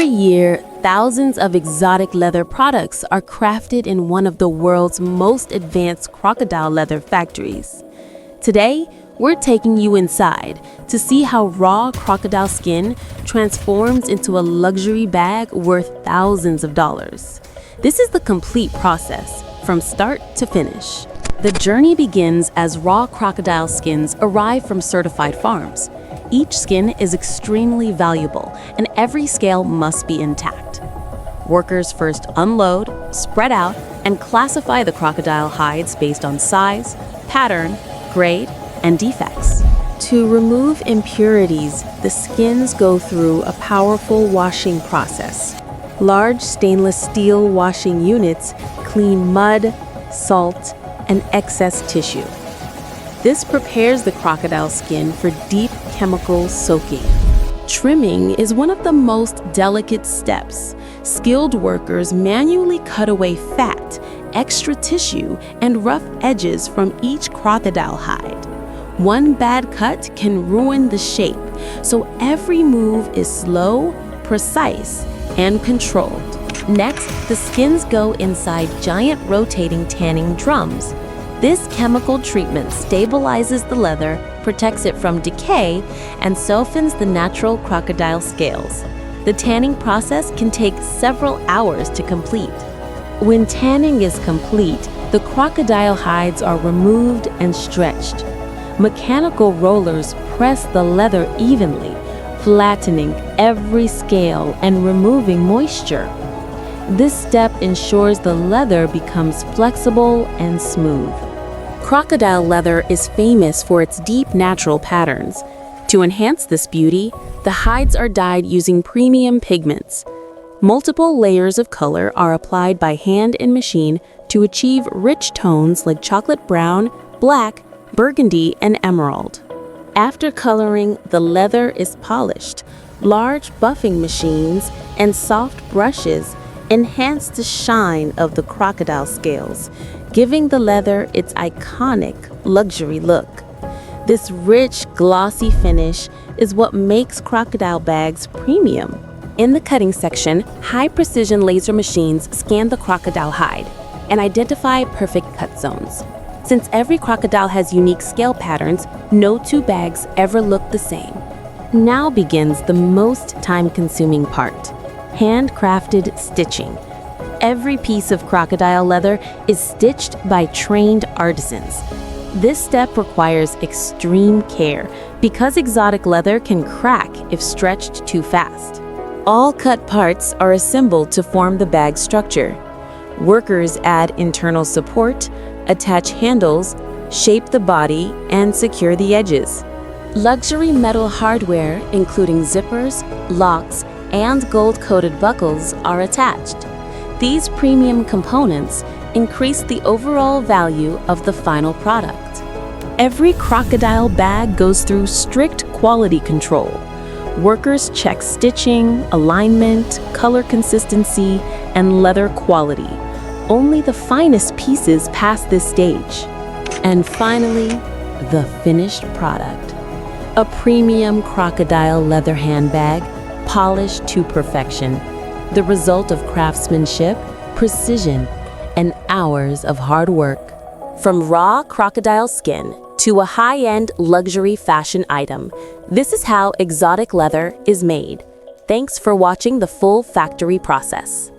Every year, thousands of exotic leather products are crafted in one of the world's most advanced crocodile leather factories. Today, we're taking you inside to see how raw crocodile skin transforms into a luxury bag worth thousands of dollars. This is the complete process, from start to finish. The journey begins as raw crocodile skins arrive from certified farms. Each skin is extremely valuable, and every scale must be intact. Workers first unload, spread out, and classify the crocodile hides based on size, pattern, grade, and defects. To remove impurities, the skins go through a powerful washing process. Large stainless steel washing units clean mud, salt, and excess tissue. This prepares the crocodile skin for deep chemical soaking. Trimming is one of the most delicate steps. Skilled workers manually cut away fat, extra tissue, and rough edges from each crocodile hide. One bad cut can ruin the shape, so every move is slow, precise, and controlled. Next, the skins go inside giant rotating tanning drums. This chemical treatment stabilizes the leather, protects it from decay, and softens the natural crocodile scales. The tanning process can take several hours to complete. When tanning is complete, the crocodile hides are removed and stretched. Mechanical rollers press the leather evenly, flattening every scale and removing moisture. This step ensures the leather becomes flexible and smooth. Crocodile leather is famous for its deep natural patterns. To enhance this beauty, the hides are dyed using premium pigments. Multiple layers of color are applied by hand and machine to achieve rich tones like chocolate brown, black, burgundy, and emerald. After coloring, the leather is polished. Large buffing machines and soft brushes enhance the shine of the crocodile scales, giving the leather its iconic luxury look. This rich, glossy finish is what makes crocodile bags premium. In the cutting section, high-precision laser machines scan the crocodile hide and identify perfect cut zones. Since every crocodile has unique scale patterns, no two bags ever look the same. Now begins the most time-consuming part: handcrafted stitching. Every piece of crocodile leather is stitched by trained artisans. This step requires extreme care because exotic leather can crack if stretched too fast. All cut parts are assembled to form the bag structure. Workers add internal support, attach handles, shape the body, and secure the edges. Luxury metal hardware, including zippers, locks, and gold-coated buckles, are attached. These premium components increase the overall value of the final product. Every crocodile bag goes through strict quality control. Workers check stitching, alignment, color consistency, and leather quality. Only the finest pieces pass this stage. And finally, the finished product. A premium crocodile leather handbag, polished to perfection. The result of craftsmanship, precision, and hours of hard work. From raw crocodile skin to a high-end luxury fashion item, this is how exotic leather is made. Thanks for watching the full factory process.